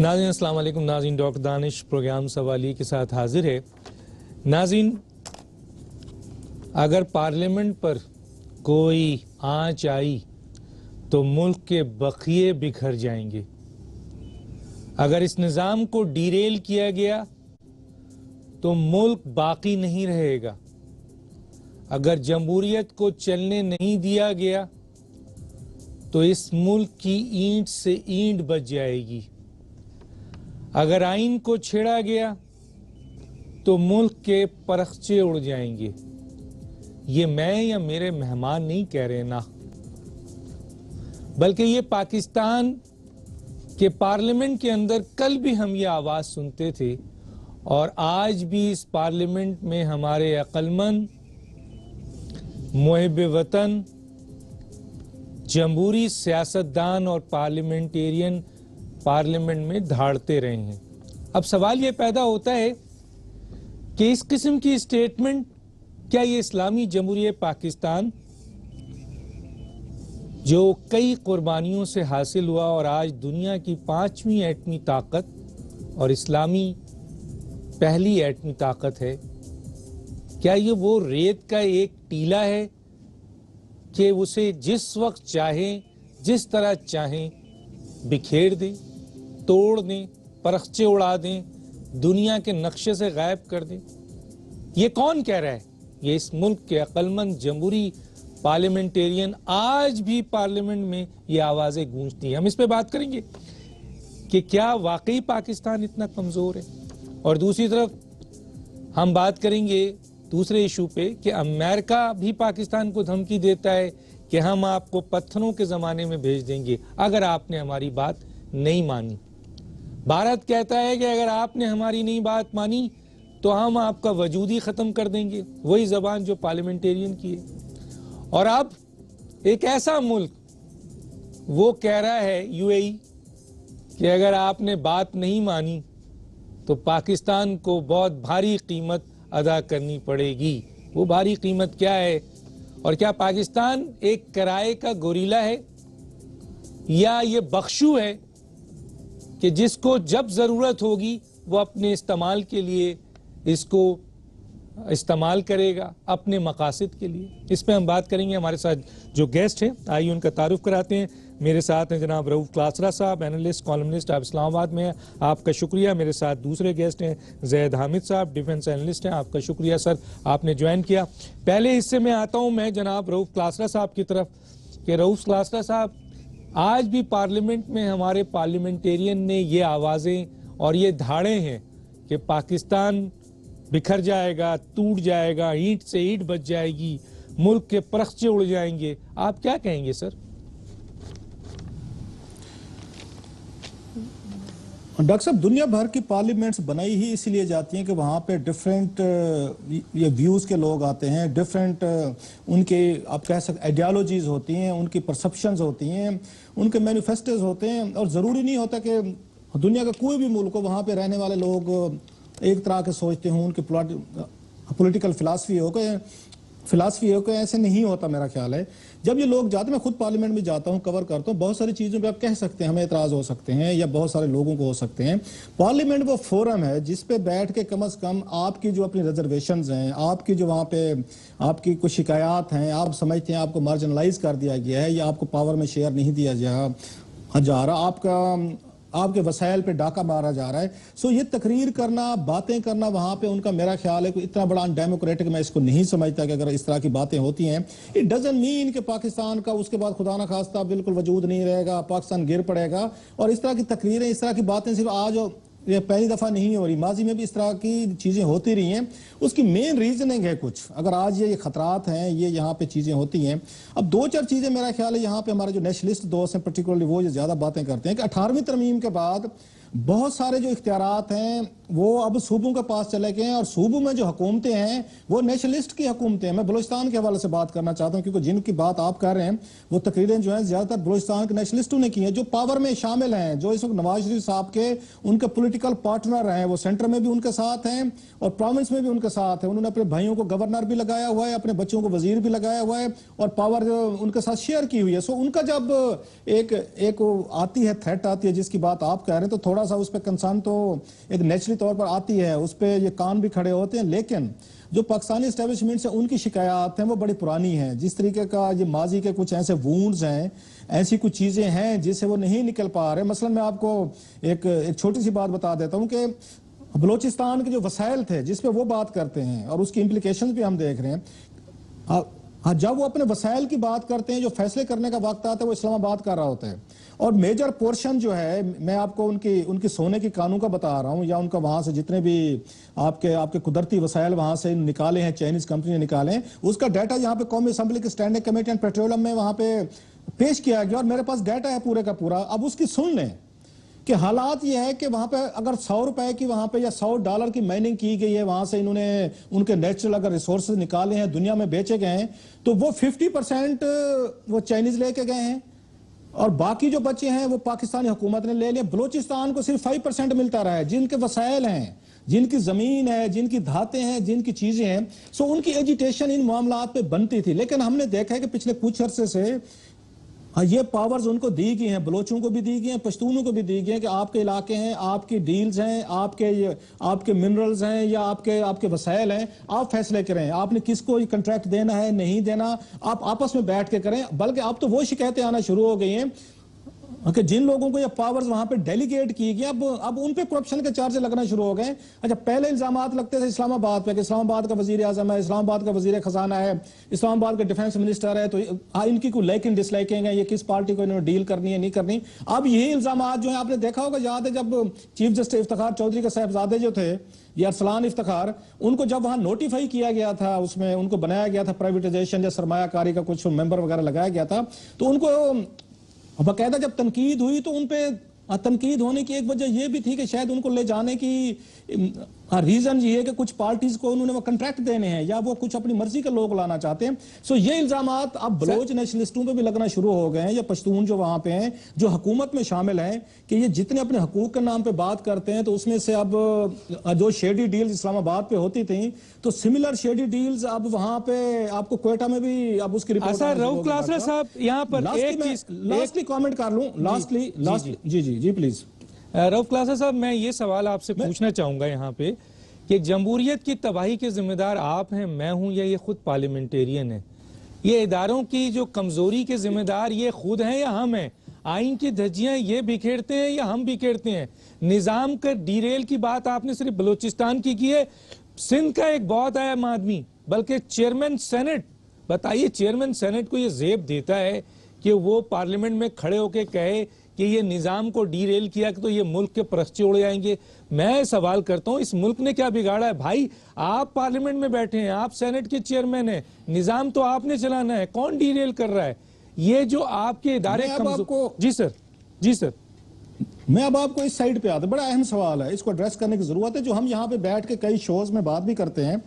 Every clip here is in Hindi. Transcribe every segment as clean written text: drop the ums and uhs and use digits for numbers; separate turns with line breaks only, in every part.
नाज़रीन अस्सलाम वालेकुम। नाज़रीन डॉक्टर दानिश प्रोग्राम सवाली के साथ हाजिर है। नाज़रीन, अगर पार्लियामेंट पर कोई आंच आई तो मुल्क के बखिए बिखर जाएंगे। अगर इस निज़ाम को डीरेल किया गया तो मुल्क बाकी नहीं रहेगा। अगर जमहूरियत को चलने नहीं दिया गया तो इस मुल्क की ईंट से ईंट बच जाएगी। अगर आइन को छेड़ा गया तो मुल्क के परखचे उड़ जाएंगे। ये मैं या मेरे मेहमान नहीं कह रहे ना, बल्कि ये पाकिस्तान के पार्लियामेंट के अंदर कल भी हम ये आवाज सुनते थे और आज भी इस पार्लियामेंट में हमारे अक्लमंद मुहिब वतन, जमहूरी सियासतदान और पार्लियामेंटेरियन पार्लियामेंट में धाड़ते रहे हैं। अब सवाल यह पैदा होता है कि इस किस्म की स्टेटमेंट क्या ये इस्लामी जमहूरियत पाकिस्तान जो कई कुर्बानियों से हासिल हुआ और आज दुनिया की 5वीं एटमी ताकत और इस्लामी पहली एटमी ताकत है, क्या ये वो रेत का एक टीला है कि उसे जिस वक्त चाहें जिस तरह चाहें बिखेर दें, तोड़ दें, परखचे उड़ा दें, दुनिया के नक्शे से गायब कर दें? ये कौन कह रहा है? ये इस मुल्क के अक्लमंद जमहूरी पार्लियामेंटेरियन आज भी पार्लियामेंट में ये आवाजें गूंजती हैं। हम इस पे बात करेंगे कि क्या वाकई पाकिस्तान इतना कमजोर है, और दूसरी तरफ हम बात करेंगे दूसरे इशू पे कि अमेरिका भी पाकिस्तान को धमकी देता है कि हम आपको पत्थरों के जमाने में भेज देंगे अगर आपने हमारी बात नहीं मानी। भारत कहता है कि अगर आपने हमारी नहीं बात मानी तो हम आपका वजूद ही खत्म कर देंगे। वही जबान जो पार्लियामेंटेरियन की है। और अब एक ऐसा मुल्क वो कह रहा है, यूएई, कि अगर आपने बात नहीं मानी तो पाकिस्तान को बहुत भारी कीमत अदा करनी पड़ेगी। वो भारी कीमत क्या है? और क्या पाकिस्तान एक किराए का गोरीला है या ये बख्शू है कि जिसको जब जरूरत होगी वो अपने इस्तेमाल के लिए इसको इस्तेमाल करेगा, अपने मकासद के लिए? इस पे हम बात करेंगे। हमारे साथ जो गेस्ट हैं, आइए उनका तारुफ कराते हैं। मेरे साथ हैं जनाब रऊफ क्लासरा साहब, एनालिस्ट कॉलमनिस्ट, आप इस्लामाबाद में हैं, आपका शुक्रिया। मेरे साथ दूसरे गेस्ट हैं जैद हामिद साहब, डिफेंस एनालिस्ट हैं, आपका शुक्रिया सर, आपने ज्वाइन किया। पहले हिस्से में आता हूं मैं जनाब रऊफ क्लासरा साहब की तरफ कि रऊफ क्लासरा साहब, आज भी पार्लियामेंट में हमारे पार्लियामेंटेरियन ने ये आवाज़ें और ये धाड़े हैं कि पाकिस्तान बिखर जाएगा, टूट जाएगा, ईंट से ईंट बच जाएगी, मुल्क के परखचे उड़ जाएंगे। आप क्या कहेंगे सर?
डॉक्टर साहब, दुनिया भर की पार्लियामेंट्स बनाई ही इसलिए जाती हैं कि वहाँ पे डिफरेंट ये व्यूज़ के लोग आते हैं, डिफरेंट उनके आप कह सकते आइडियालॉजीज़ होती हैं, उनकी परसेप्शंस होती हैं, उनके मैनिफेस्टोज होते हैं। और ज़रूरी नहीं होता कि दुनिया का कोई भी मुल्क हो, वहाँ पे रहने वाले लोग एक तरह के सोचते हों, उनकी पॉलिटिकल फिलासफी हो कि ऐसे नहीं होता। मेरा ख्याल है जब ये लोग जाते हैं, मैं खुद पार्लियामेंट में जाता हूँ, कवर करता हूँ, बहुत सारी चीज़ों पे आप कह सकते हैं हमें एतराज़ हो सकते हैं या बहुत सारे लोगों को हो सकते हैं। पार्लियामेंट वो फोरम है जिस पे बैठ के कम से कम आपकी जो अपनी रिजर्वेशंस हैं, आपकी जो वहाँ पे आपकी कुछ शिकायत हैं, आप समझते हैं आपको मार्जिनलाइज कर दिया गया है या आपको पावर में शेयर नहीं दिया जा रहा, आपके वसाइल पे डाका मारा जा रहा है। सो ये तकरीर करना, बातें करना वहाँ पे उनका, मेरा ख्याल है कोई इतना बड़ा अनडेमोक्रेटिक मैं इसको नहीं समझता कि अगर इस तरह की बातें होती हैं, इट डजंट मीन कि पाकिस्तान का उसके बाद खुदा ना खास्ता बिल्कुल वजूद नहीं रहेगा, पाकिस्तान गिर पड़ेगा। और इस तरह की तकरीरें, इस तरह की बातें सिर्फ आज ये पहली दफ़ा नहीं हो रही, माजी में भी इस तरह की चीज़ें होती रही हैं। उसकी मेन रीजनिंग है कुछ, अगर आज ये खतरात हैं, ये यहाँ पे चीज़ें होती हैं। अब दो चार चीज़ें मेरा ख्याल है यहाँ पे हमारे जो नेशनलिस्ट दोस्त हैं पर्टिकुलरली वो ज़्यादा बातें करते हैं कि 18वीं तरमीम के बाद बहुत सारे जो इख्तियारात हैं वो अब सूबों के पास चले गए हैं और सूबों में जो हुकूमतें हैं वो नेशनलिस्ट की हुकूमतें हैं। मैं बलूचिस्तान के हवाले से बात करना चाहता हूँ क्योंकि जिनकी बात आप कर रहे हैं वो तकरीरें जो हैं ज़्यादातर बलूचिस्तान के नेशनलिस्टों ने की हैं, जो पावर में शामिल हैं, जो इस वक्त नवाज शरीफ साहब के उनके पोलिटिकल पार्टनर हैं, वो सेंटर में भी उनके साथ हैं और प्रोविंस में भी उनके साथ हैं। उन्होंने अपने भाइयों को गवर्नर भी लगाया हुआ है, अपने बच्चों को वजीर भी लगाया हुआ है और पावर उनके साथ शेयर की हुई है। सो उनका जब एक आती है, थ्रेट आती है जिसकी बात आप कह रहे हैं, तो थोड़ा थोड़ा सा उस पर कंसर्न तो एक नेचुरली तौर पर आती है, उस पर ये कान भी खड़े होते हैं। लेकिन जो पाकिस्तानी एस्टेब्लिशमेंट से उनकी शिकायत हैं वो बड़ी पुरानी हैं। जिस तरीके का ये माजी के कुछ ऐसे वूंड्स हैं, ऐसी कुछ चीज़ें हैं जिससे वो नहीं निकल पा रहे। मसलन मैं आपको एक छोटी सी बात बता देता हूँ कि बलोचिस्तान के जो वसाइल थे जिस पे वो बात करते हैं और उसकी इम्प्लीकेशंस भी हम देख रहे हैं। हाँ, जब वो अपने वसाइल की बात करते हैं, जो फैसले करने का वक्त आता है वो इस्लामाबाद कर रहा होता है। और मेजर पोर्शन जो है, मैं आपको उनकी सोने की कानों का बता रहा हूँ, या उनका वहां से जितने भी आपके कुदरती वसाइल वहां से निकाले हैं, चाइनीज कंपनी ने निकाले हैं, उसका डाटा यहाँ पे कौमी असम्बली के स्टैंडिंग कमेटी एंड पेट्रोलियम में वहां पे पेश किया गया और मेरे पास डाटा है पूरे का पूरा। अब उसकी सुन लें कि हालात ये है कि वहां पे अगर 100 रुपए की वहां पे या $100 की माइनिंग की गई है, वहां से इन्होंने उनके नेचुरल अगर रिसोर्सेज निकाले हैं, दुनिया में बेचे गए हैं, तो वो 50% वो चाइनीज लेके गए हैं और बाकी जो बचे हैं वो पाकिस्तानी हुकूमत ने ले लिए। बलोचिस्तान को सिर्फ 5% मिलता रहा है, जिनके वसाइल हैं, जिनकी जमीन है, जिनकी धातें हैं, जिनकी चीजें हैं। सो उनकी एजिटेशन इन मामलात पे बनती थी। लेकिन हमने देखा है कि पिछले कुछ अरसे से ये पावर्स उनको दी गई हैं, बलोचों को भी दी गई हैं, पश्तूनों को भी दी गई हैं कि आपके इलाके हैं, आपकी डील्स हैं, आपके मिनरल्स हैं या आपके वसाइल हैं, आप फैसले करें, आपने किसको ये कॉन्ट्रैक्ट देना है नहीं देना, आप आपस में बैठ के करें। बल्कि अब तो वो शिकायतें आना शुरू हो गई हैं कि जिन लोगों को ये पावर्स वहां पे डेलीगेट की गई, अब उन पे करप्शन के चार्जेस लगना शुरू हो गए। अच्छा, पहले इल्जामात लगते थे इस्लामाबाद पे कि इस्लामाबाद का वजीर आजम है, इस्लामाबाद का वजीर खजाना है, इस्लामाबाद का डिफेंस मिनिस्टर है, तो इनकी कोई लाइकिंग डिसलाइकिंग है, ये किस पार्टी को इन्होंने डील करनी है नहीं करनी। अब यही इल्जामात जो है, आपने देखा होगा, याद है जब चीफ जस्टिस इफ्तिखार चौधरी के साहबजादे जो थे, या अरसलान इफ्तिखार, उनको जब वहां नोटिफाई किया गया था, उसमें उनको बनाया गया था प्राइवेटाइजेशन या सरमायाकारी का कुछ मेंबर वगैरह लगाया गया था, तो उनको बाकायदा जब तनकीद हुई तो उन पे तनकीद होने की एक वजह यह भी थी कि शायद उनको ले जाने की रीजन ये है कि कुछ पार्टीज को उन्होंने वो कॉन्ट्रैक्ट देने हैं या वो कुछ अपनी मर्जी के लोग लाना चाहते हैं। सो ये इल्जामात अब बलोच नेशनलिस्टों पे भी लगना शुरू हो गए हैं, या पश्तून जो वहां पे हैं, जो हुकूमत में शामिल हैं, कि ये जितने अपने हकूक के नाम पे बात करते हैं, तो उसमें से अब जो शेडी डील्स इस्लामाबाद पे होती थी, तो सिमिलर शेडी डील्स अब वहां पे आपको क्वेटा में भी अब उसकी रिपोर्ट
साहब यहाँ पर
लास्टली कमेंट कर लूं, लास्टली जी प्लीज।
रऊफ क्लासा साहब, मैं ये सवाल आपसे पूछना चाहूंगा यहाँ पे कि जमहूरियत की तबाही के जिम्मेदार आप हैं, मैं हूं, या ये खुद पार्लियामेंटेरियन है? ये इदारों की जो कमजोरी के जिम्मेदार ये खुद हैं या हम हैं? आइन की धज्जियां ये बिखेरते हैं या हम बिखेरते हैं? निजाम का डीरेल की बात आपने सिर्फ बलूचिस्तान की है। सिंध का एक बहुत अहम आदमी, बल्कि चेयरमैन सेनेट, बताइए चेयरमैन सेनेट को ये जेब देता है कि वो पार्लियामेंट में खड़े होकर कहे कि ये निजाम को डीरेल किया तो ये मुल्क के परस्ते उड़ जाएंगे। मैं सवाल करता हूं, इस मुल्क ने क्या बिगाड़ा है? भाई, आप पार्लियामेंट में बैठे हैं, आप सेनेट के चेयरमैन हैं, निजाम तो आपने चलाना है, कौन डीरेल कर रहा है? ये जो आपके इदारे जी सर
मैं अब आपको इस साइड पे आता, बड़ा अहम सवाल है, इसको एड्रेस करने की जरूरत है, जो हम यहाँ पे बैठ के कई शोज में बात भी करते हैं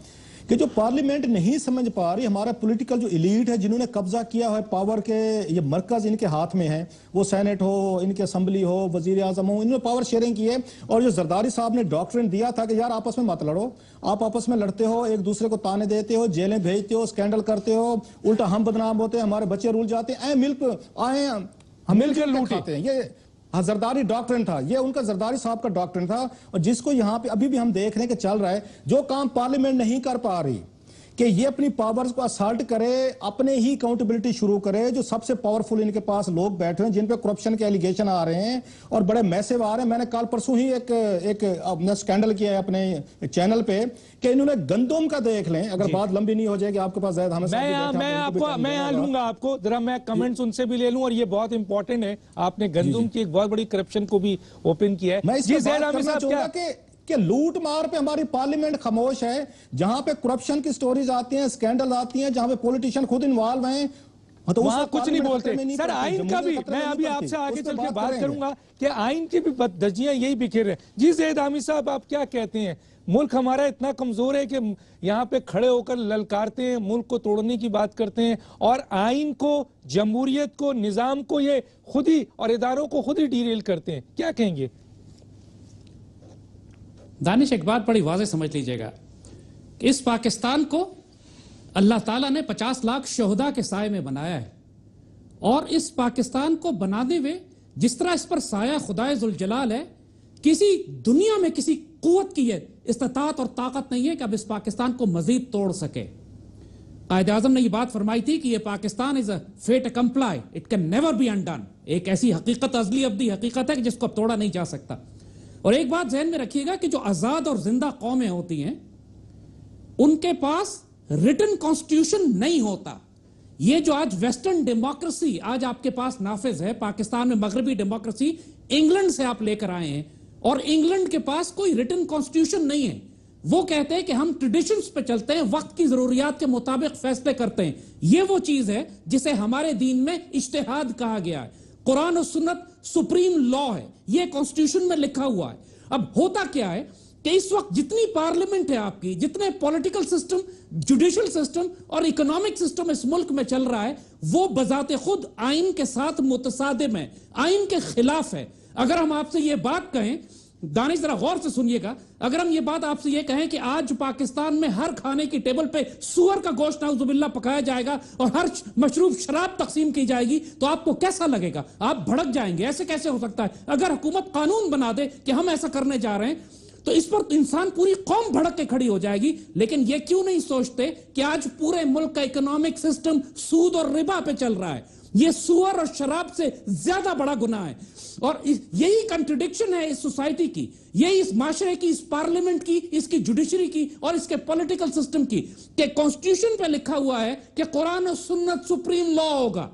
कि जो पार्लियामेंट नहीं समझ पा रही, हमारा पॉलिटिकल जो एलीट है, जिन्होंने कब्जा किया है पावर के, ये मरकज इनके हाथ में है, वो सेनेट हो, इनकी असेंबली हो, वजीर आजम हो, इन्होंने पावर शेयरिंग की है। और जो जरदारी साहब ने डॉक्ट्रिन दिया था कि यार आपस में मत लड़ो, आप आपस में लड़ते हो, एक दूसरे को ताने देते हो, जेलें भेजते हो, स्कैंडल करते हो, उल्टा हम बदनाम होते हैं, हमारे बच्चे रुल जाते हैं, हम मिलकर लूटते हैं। ये जरदारी डॉक्ट्रिन था, ये उनका जरदारी साहब का डॉक्ट्रिन था। और जिसको यहाँ पे अभी भी हम देख रहे हैं कि चल रहा है, जो काम पार्लियामेंट नहीं कर पा रही कि ये अपनी पावर्स को असर्ट करे, अपने ही अकाउंटेबिलिटी शुरू करे। जो सबसे पावरफुल इनके पास लोग बैठे हैं, जिन पे करप्शन के एलिगेशन आ रहे हैं और बड़े मैसेव आ रहे हैं। मैंने कल परसों ही एक स्कैंडल किया है अपने चैनल पे कि इन्होंने गंदम का, देख लें, अगर बात लंबी नहीं हो जाएगी आपके पास ज्यादा,
मैं यहाँ लूंगा आपको, जरा मैं कमेंट्स उनसे भी ले लूं, और ये बहुत इंपॉर्टेंट है, आपने गंदम की एक बहुत बड़ी करप्शन को भी ओपन किया है।
मैं इस कि लूट मार पे हमारी पार्लियामेंट खामोश है, जहां पे करप्शन की स्टोरीज आती हैं, स्कैंडल आती हैं, जहां पे पॉलिटिशियन खुद इन्वॉल्व हैं, तो
वहां कुछ नहीं बोलते। सर, आइन का भी मैं अभी आपसे आगे चल के बात करूंगा कि आइन की भी धज्जियां यही बिखेर रहे हैं। जी ज़ैद हामिद साहब, आप क्या कहते हैं? मुल्क हमारा इतना कमजोर है कि यहाँ पे खड़े होकर ललकारते हैं, मुल्क को तोड़ने की बात करते हैं, और आइन को, जमहूरियत को, निजाम को ये खुद ही और इदारों को खुद ही डीरेल करते हैं। क्या कहेंगे?
दानिश, एक बात बड़ी वाज़ेह समझ लीजिएगा, इस पाकिस्तान को अल्लाह ताला ने 50 लाख शोहदा के साए में बनाया है, और इस पाकिस्तान को बनाने में जिस तरह इस पर साया खुदाए जुल जलाल है किसी दुनिया में किसी कुव्वत की ये इस्तात और ताकत नहीं है कि अब इस पाकिस्तान को मजीद तोड़ सके। कायद आज़म ने ये बात फरमाई थी कि ये Pakistan is a fait accompli, it can never be undone. एक ऐसी हकीकत, अजली अब्दी हकीकत है कि जिसको अब तोड़ा नहीं जा सकता। और एक बात ज़हन में रखिएगा कि जो आजाद और जिंदा कौमें होती हैं उनके पास रिटन कॉन्स्टिट्यूशन नहीं होता। ये जो आज वेस्टर्न डेमोक्रेसी आज आपके पास नाफिज है पाकिस्तान में, मगरबी डेमोक्रेसी इंग्लैंड से आप लेकर आए हैं, और इंग्लैंड के पास कोई रिटन कॉन्स्टिट्यूशन नहीं है। वो कहते हैं कि हम ट्रेडिशंस पे चलते हैं, वक्त की जरूरियात के मुताबिक फैसले करते हैं। ये वो चीज है जिसे हमारे दीन में इज्तिहाद कहा गया है। कुरान और सुन्नत सुप्रीम लॉ है, ये कॉन्स्टिट्यूशन में लिखा हुआ है। अब होता क्या है कि इस वक्त जितनी पार्लियामेंट है आपकी, जितने पॉलिटिकल सिस्टम, जुडिशियल सिस्टम और इकोनॉमिक सिस्टम इस मुल्क में चल रहा है, वो बजाते खुद आइन के साथ मुतसादिम है, आइन के खिलाफ है। अगर हम आपसे ये बात कहें, दानिश जरा गौर से सुनिएगा, अगर हम ये बात आपसे ये कहें कि आज पाकिस्तान में हर खाने की टेबल पे सुअर का गोश्त नाउजुबिल्लाह पकाया जाएगा और हर मशरूब शराब तकसीम की जाएगी, तो आपको कैसा लगेगा? आप भड़क जाएंगे। ऐसे कैसे हो सकता है? अगर हुकूमत कानून बना दे कि हम ऐसा करने जा रहे हैं तो इस पर इंसान, पूरी कौम भड़क के खड़ी हो जाएगी। लेकिन ये क्यों नहीं सोचते कि आज पूरे मुल्क का इकोनॉमिक सिस्टम सूद और रिबा पे चल रहा है। ये सुअर और शराब से ज्यादा बड़ा गुनाह है। और यही कंट्रडिक्शन है इस सोसाइटी की, यही इस माशरे की, इस पार्लियामेंट की, इसकी जुडिशरी की और इसके पॉलिटिकल सिस्टम की, कि कॉन्स्टिट्यूशन पे लिखा हुआ है कि कुरान और सुन्नत सुप्रीम लॉ होगा।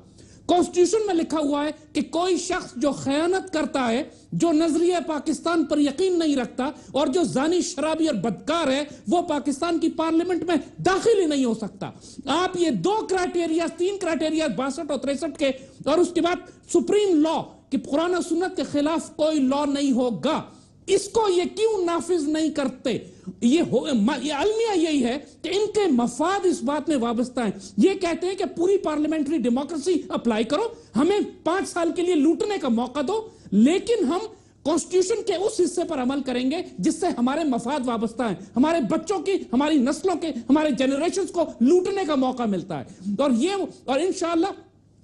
कॉन्स्टिट्यूशन में लिखा हुआ है कि कोई शख्स जो खयानत करता है, जो नजरिया पाकिस्तान पर यकीन नहीं रखता और जो जानी, शराबी और बदकार है, वो पाकिस्तान की पार्लियामेंट में दाखिल ही नहीं हो सकता। आप ये 2 क्राइटेरिया, 3 क्राइटेरिया 62 और 63 के, और उसके बाद सुप्रीम लॉ कि कुरान और सुन्नत के खिलाफ कोई लॉ नहीं होगा, इसको ये क्यों नाफिज नहीं करते? ये अलमिया यही है कि इनके मफाद इस बात में वाबस्ता है। ये कहते हैं कि पूरी पार्लियामेंट्री डेमोक्रेसी अप्लाई करो, हमें 5 साल के लिए लूटने का मौका दो, लेकिन हम कॉन्स्टिट्यूशन के उस हिस्से पर अमल करेंगे जिससे हमारे मफाद वाबस्ता है, हमारे बच्चों की, हमारी नस्लों के, हमारे जनरेशंस को लूटने का मौका मिलता है। और इंशाअल्लाह,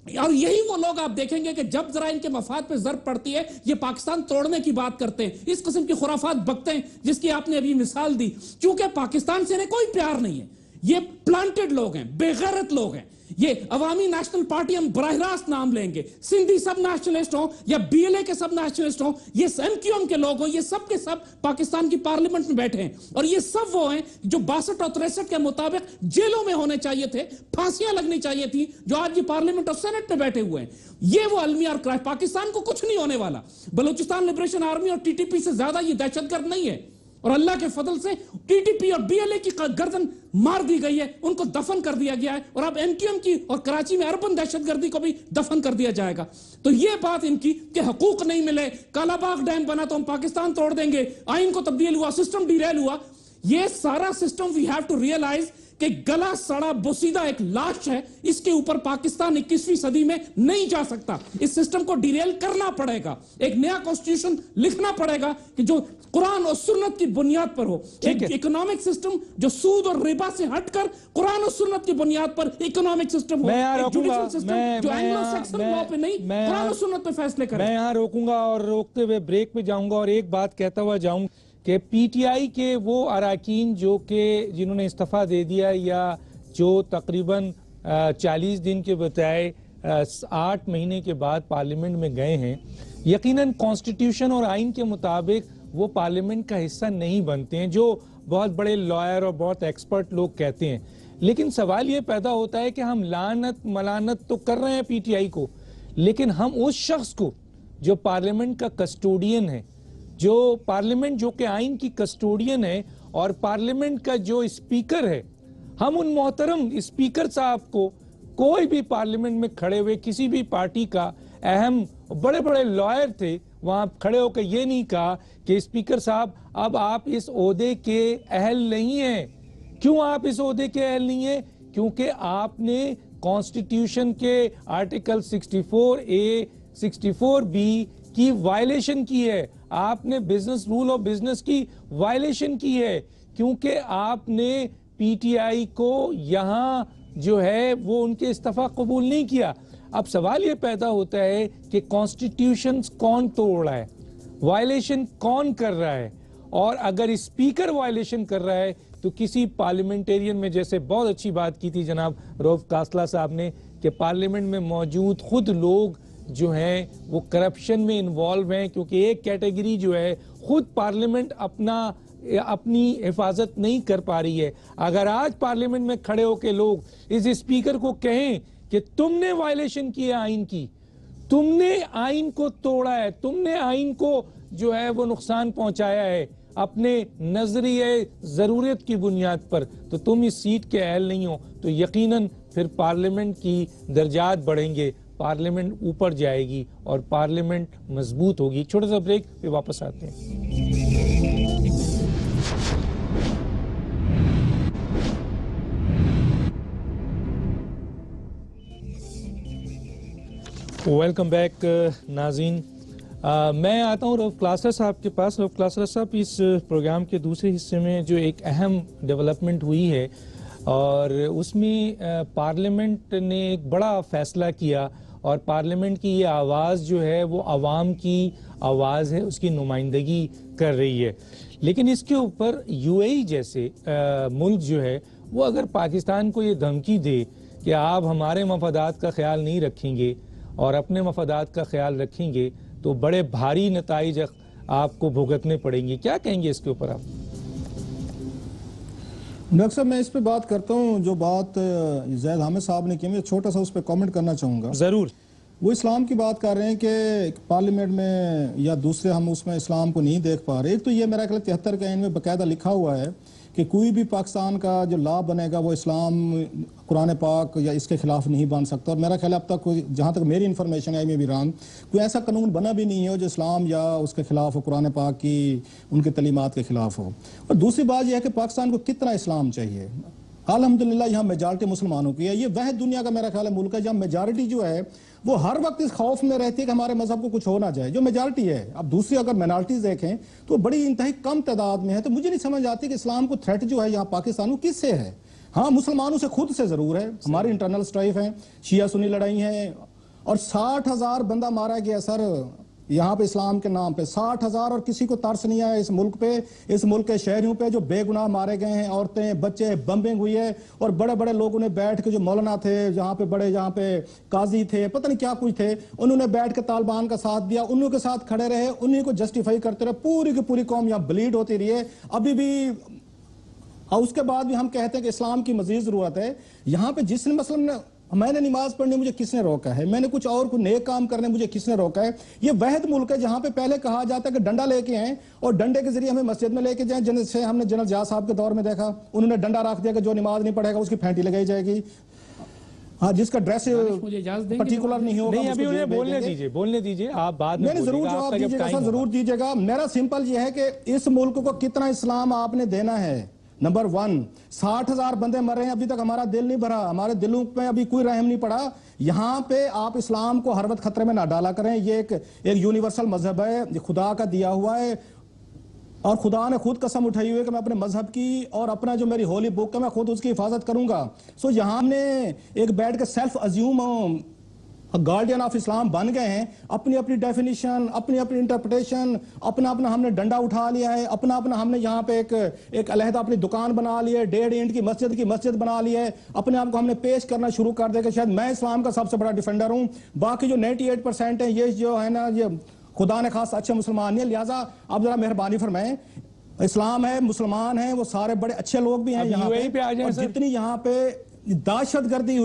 और यही वो लोग आप देखेंगे कि जब जरा इनके मफाद पे जरूरत पड़ती है, ये पाकिस्तान तोड़ने की बात करते हैं, इस किस्म की खुराफात बकते हैं जिसकी आपने अभी मिसाल दी। क्योंकि पाकिस्तान से इन्हें कोई प्यार नहीं है, ये प्लांटेड लोग हैं, बेगैरत लोग हैं। ये अवामी नेशनल पार्टी, हम बराह रास्त नाम लेंगे, सिंधी सब नेशनलिस्ट हो या बीएलए के सब नेशनलिस्ट हो, ये एमक्यूएम के लोग हो, ये सब के सब पाकिस्तान की पार्लियामेंट में बैठे हैं। और ये सब वो हैं जो 62 और 63 के मुताबिक जेलों में होने चाहिए थे, फांसियां लगनी चाहिए थी, जो आज ये पार्लियामेंट और सेनेट में बैठे हुए हैं। ये वो अलमिया और क्राइम। पाकिस्तान को कुछ नहीं होने वाला। बलूचिस्तान लिबरेशन आर्मी और टीटीपी से ज्यादा ये दहशतगर्द नहीं है, और अल्लाह के फजल से टीटीपी और बीएलए की गर्दन मार दी गई है, उनको दफन कर दिया गया है, और अब एमक्यूएम की और कराची में अर्बन दहशतगर्दी को भी दफन कर दिया जाएगा। तो ये बात इनकी कि हकूक नहीं मिले, कालाबाग डैम बना तो हम पाकिस्तान तोड़ देंगे, आइन को तब्दील हुआ, सिस्टम डिरेल हुआ, ये सारा system we have to realize कि गला सड़ा बोसीदा एक लाश है, इसके ऊपर पाकिस्तान 21वीं सदी में नहीं जा सकता। इस सिस्टम को डिरेल करना पड़ेगा, एक नया कॉन्स्टिट्यूशन लिखना पड़ेगा कि जो कुरान और सुन्नत की बुनियाद पर हो, एक इकोनॉमिक सिस्टम जो सूद और रिबा से हटकर कुरान और सुन्नत की बुनियाद पर इकोनॉमिक सिस्टम हो, एक जुडिशियल सिस्टम जो एंग्लो सैक्सन लॉ पे नहीं, कुरान और सुन्नत पे फैसले करे।
मैं यहाँ रोकूंगा और रोकते हुए ब्रेक में जाऊंगा, और एक बात कहता हुआ जाऊंगा कि पीटीआई के वो अरकान जो कि जिन्होंने इस्तीफा दे दिया या जो तकरीबन 40 दिन के बजाय 8 महीने के बाद पार्लियामेंट में गए हैं, यकीनन कॉन्स्टिट्यूशन और आइन के मुताबिक वो पार्लियामेंट का हिस्सा नहीं बनते हैं, जो बहुत बड़े लॉयर और बहुत एक्सपर्ट लोग कहते हैं। लेकिन सवाल ये पैदा होता है कि हम लानत मलानत तो कर रहे हैं पीटीआई को, लेकिन हम उस शख्स को जो पार्लियामेंट का कस्टोडियन है, जो पार्लियामेंट जो कि आइन की कस्टोडियन है और पार्लियामेंट का जो स्पीकर है, हम उन मोहतरम स्पीकर साहब को, कोई भी पार्लियामेंट में खड़े हुए किसी भी पार्टी का अहम बड़े बड़े लॉयर थे, वहां खड़े होकर ये नहीं कहा कि स्पीकर साहब अब आप इस ओहदे के अहल नहीं हैं। क्यों आप इस ओहदे के अहल नहीं हैं? क्योंकि आपने कॉन्स्टिट्यूशन के आर्टिकल 64A 64B की वायलेशन की है, आपने बिजनेस रूल ऑफ बिजनेस की वायलेशन की है, क्योंकि आपने पीटीआई को यहां जो है वो उनके इस्तीफा कबूल नहीं किया। अब सवाल ये पैदा होता है कि कॉन्स्टिट्यूशन कौन तोड़ रहा है? वायलेशन कौन कर रहा है, और अगर स्पीकर वायलेशन कर रहा है तो किसी पार्लियामेंटेरियन में, जैसे बहुत अच्छी बात की थी जनाब रऊफ कासला साहब ने, कि पार्लियामेंट में मौजूद खुद लोग जो हैं वो करप्शन में इन्वॉल्व हैं, क्योंकि एक कैटेगरी जो है खुद पार्लियामेंट अपनी हिफाजत नहीं कर पा रही है। अगर आज पार्लियामेंट में खड़े होकर लोग इस स्पीकर को कहें कि तुमने वायलेशन की है आइन की, तुमने आइन को तोड़ा है, तुमने आइन को जो है वो नुकसान पहुंचाया है अपने नजरिए जरूरत की बुनियाद पर, तो तुम इस सीट के अहल नहीं हो, तो यकीनन फिर पार्लियामेंट की दर्जात बढ़ेंगे, पार्लियामेंट ऊपर जाएगी और पार्लियामेंट मजबूत होगी। छोटा सा ब्रेक, फिर वापस आते हैं। वेलकम बैक नाज़रीन। मैं आता हूँ रऊफ कासला साहब के पास। रऊफ कासला साहब, इस प्रोग्राम के दूसरे हिस्से में जो एक अहम डेवलपमेंट हुई है और उसमें पार्लियामेंट ने एक बड़ा फैसला किया, और पार्लियामेंट की ये आवाज़ जो है वो आवाम की आवाज़ है, उसकी नुमाइंदगी कर रही है। लेकिन इसके ऊपर यूएई जैसे मुल्क जो है वो अगर पाकिस्तान को ये धमकी दे कि आप हमारे मफादात का ख्याल नहीं रखेंगे और अपने मफादात का ख्याल रखेंगे, तो बड़े भारी नताइज आपको भुगतने पड़ेंगे। क्या कहेंगे इसके ऊपर आप?
डॉक्टर साहब, मैं इस पे बात करता हूँ। जो बात ज़ैद हामिद साहब ने की, मैं छोटा सा उस पर कमेंट करना चाहूँगा।
ज़रूर।
वो इस्लाम की बात कर रहे हैं कि पार्लियामेंट में या दूसरे हम उसमें इस्लाम को नहीं देख पा रहे। एक तो ये मेरा ख्याल 73 के आइन में बाकायदा लिखा हुआ है कि कोई भी पाकिस्तान का जो लॉ बनेगा वो इस्लाम, कुरान पाक या इसके खिलाफ नहीं बन सकता। और मेरा ख्याल अब तक कोई, जहाँ तक मेरी इन्फॉर्मेशन है, में भी रंग कोई ऐसा कानून बना भी नहीं हो जो इस्लाम या उसके खिलाफ हो, कुरान पाक की उनके तलीमात के खिलाफ हो। और दूसरी बात यह है कि पाकिस्तान को कितना इस्लाम चाहिए। अल्हम्दुलिल्लाह यहाँ मेजॉरिटी मुसलमानों की है। ये वह दुनिया का मेरा ख्याल है मुल्क है जहाँ मेजॉरिटी जो है वो हर वक्त इस खौफ में रहती है कि हमारे मजहब को कुछ हो ना जाए, जो मेजॉरिटी है। अब दूसरी अगर माइनॉरिटीज देखें तो बड़ी इंतहाई कम तादाद में है। तो मुझे नहीं समझ आती कि इस्लाम को थ्रेट जो है यहाँ पाकिस्तान को किससे है। हाँ, मुसलमानों से खुद से जरूर है, हमारी इंटरनल स्ट्राइफ है, शिया सुन्नी लड़ाई है, और 60,000 बंदा मारा गया सर यहाँ पे इस्लाम के नाम पे, 60,000। और किसी को तरस नहीं आया इस मुल्क पे, इस मुल्क के शहरियों पे जो बेगुनाह मारे गए हैं, औरतें बच्चे, बम्बिंग हुई है। और बड़े बड़े लोगों ने बैठ के, जो मौलाना थे जहाँ पे, बड़े जहाँ पे काजी थे, पता नहीं क्या कुछ थे, उन्होंने बैठ के तालिबान का साथ दिया, उन्हीं के साथ खड़े रहे, उन्हीं को जस्टिफाई करते रहे। पूरी की पूरी कौम यहाँ ब्लीड होती रही है अभी भी। और उसके बाद भी हम कहते हैं कि इस्लाम की मजीद जरूरत है। यहाँ पे जिसने मसलन मैंने नमाज पढ़ने मुझे किसने रोका है, मैंने कुछ और को नेक काम करने मुझे किसने रोका है। ये वहद मुल्क है जहां पे पहले कहा जाता है कि डंडा लेके आए और डंडे के जरिए हमें मस्जिद में लेके जाएं। जैसे हमने जनरल जिया साहब के दौर में देखा, उन्होंने डंडा रख दिया कि जो नमाज नहीं पढ़ेगा उसकी फेंटी लगाई जाएगी। हाँ, जिसका ड्रेस पर्टिकुलर नहीं होगा।
नहीं, अभी उन्हें बोलने दीजिए, आप बाद में
जरूर जवाब दीजिएगा सर, जरूर दीजिएगा। मेरा सिंपल ये है कि इस मुल्क को कितना इस्लाम आपने देना है। नंबर 1, 60,000 बंदे मर रहे हैं, अभी तक हमारा दिल नहीं भरा, हमारे दिलों में अभी कोई रहम नहीं पड़ा। यहाँ पे आप इस्लाम को हर वक्त खतरे में ना डाला करें। ये एक यूनिवर्सल मजहब है, ये खुदा का दिया हुआ है, और खुदा ने खुद कसम उठाई हुई है कि मैं अपने मजहब की और अपना जो मेरी होली बुक है मैं खुद उसकी हिफाजत करूंगा। सो यहाँ ने एक बैठ के self assume guardian of Islam बन गए हैं, अपनी अपनी डेफिनेशन, अपनी अपनी इंटरप्रिटेशन, अपना अपना हमने डंडा उठा लिया है, अपना अपना हमने यहाँ पे एक अलहदा अपनी दुकान बना ली है, 1.5 इंच की मस्जिद बना ली है। अपने आप को हमने पेश करना शुरू कर देगा शायद मैं इस्लाम का सबसे बड़ा डिफेंडर हूँ। बाकी जो 98% है ये जो है ना, ये खुदा ने खास अच्छे मुसलमान नहीं है। लिहाजा आप जरा मेहरबानी फरमाएं, इस्लाम है, मुसलमान है, वो सारे बड़े अच्छे लोग भी हैं यहाँ पे। और जितनी यहाँ पे दहशतगर्दी